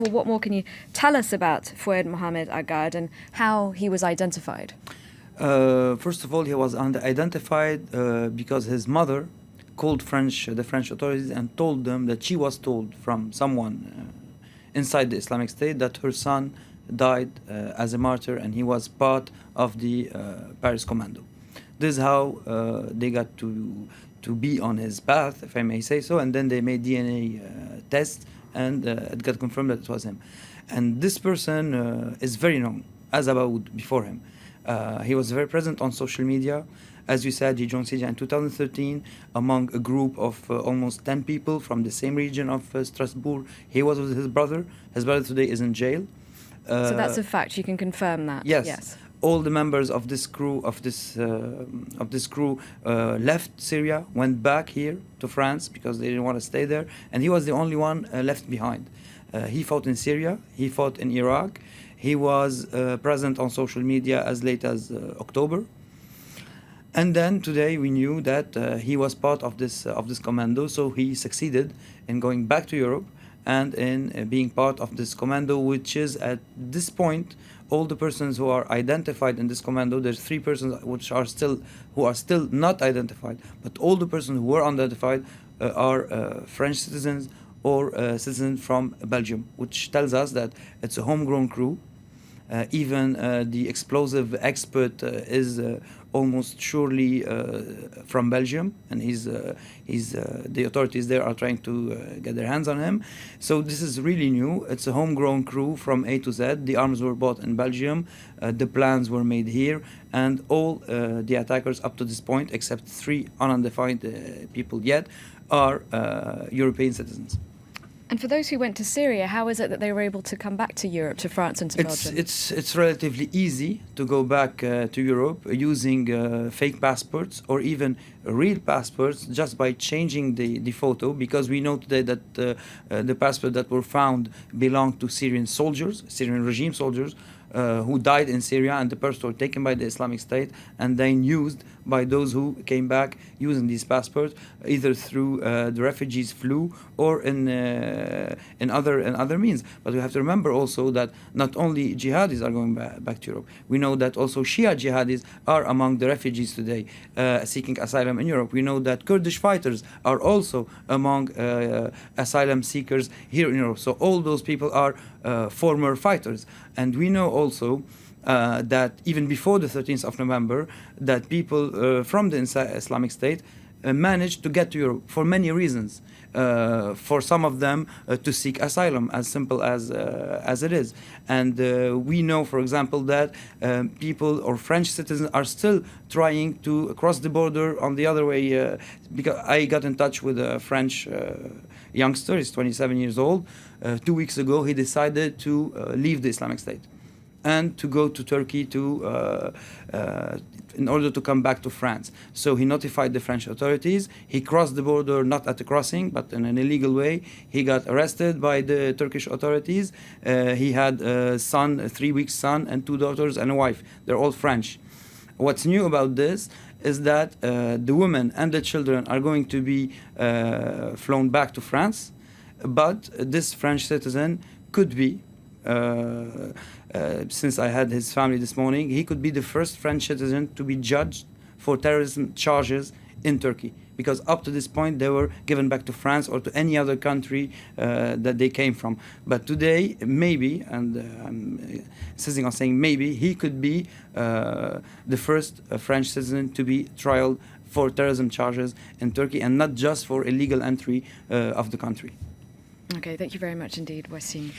Well, what more can you tell us about Fouad Mohamed-Aggad and how he was identified? First of all, he was identified because his mother called the French authorities and told them that she was told from someone inside the Islamic State that her son died as a martyr and he was part of the Paris Commando. This is how they got to be on his path, if I may say so, and then they made DNA tests and it got confirmed that it was him. And this person is very known as Abaoud before him. He was very present on social media. As you said, he joined Syria in 2013 among a group of almost 10 people from the same region of Strasbourg. He was with his brother. His brother today is in jail. So that's a fact. You can confirm that. Yes. All the members of this crew left Syria, went back here to France because they didn't want to stay there, and he was the only one left behind. He fought in Syria. He fought in Iraq. He was present on social media as late as October. And then today we knew that he was part of this commando, so he succeeded in going back to Europe and in being part of this commando, which is at this point all the persons who are identified in this commando. There's 3 persons who are still not identified, but all the persons who were identified are French citizens or citizens from Belgium, which tells us that it's a homegrown crew. Even the explosive expert is almost surely from Belgium, and the authorities there are trying to get their hands on him. So this is really new. It's a homegrown crew from A to Z. The arms were bought in Belgium, the plans were made here, and all the attackers up to this point, except 3 unidentified people yet, are European citizens. And for those who went to Syria, how is it that they were able to come back to Europe, to France and to Belgium? It's relatively easy to go back to Europe using fake passports or even real passports just by changing the photo, because we know today that the passports that were found belonged to Syrian soldiers, Syrian regime soldiers, who died in Syria, and the passports were taken by the Islamic State and then used by those who came back using these passports, either through the refugees flew or in other means. But we have to remember also that not only jihadists are going back to Europe. We know that also Shia jihadists are among the refugees today seeking asylum in Europe. We know that Kurdish fighters are also among asylum seekers here in Europe. So all those people are former fighters. And we know also that even before the 13th of November, that people from the Islamic State managed to get to Europe for many reasons. For some of them to seek asylum, as simple as it is. And we know, for example, that people or French citizens are still trying to cross the border on the other way. Because I got in touch with a French youngster, he's 27 years old. 2 weeks ago, he decided to leave the Islamic State and to go to Turkey in order to come back to France. So he notified the French authorities. He crossed the border, not at a crossing, but in an illegal way. He got arrested by the Turkish authorities. He had a son, a 3-week son, and 2 daughters and a wife. They're all French. What's new about this is that the women and the children are going to be flown back to France, but this French citizen could be, since I had his family this morning, he could be the first French citizen to be judged for terrorism charges in Turkey. Because up to this point, they were given back to France or to any other country that they came from. But today, maybe, and I'm insisting on saying maybe, he could be the first French citizen to be trialed for terrorism charges in Turkey, and not just for illegal entry of the country. Okay, thank you very much indeed, Wassim.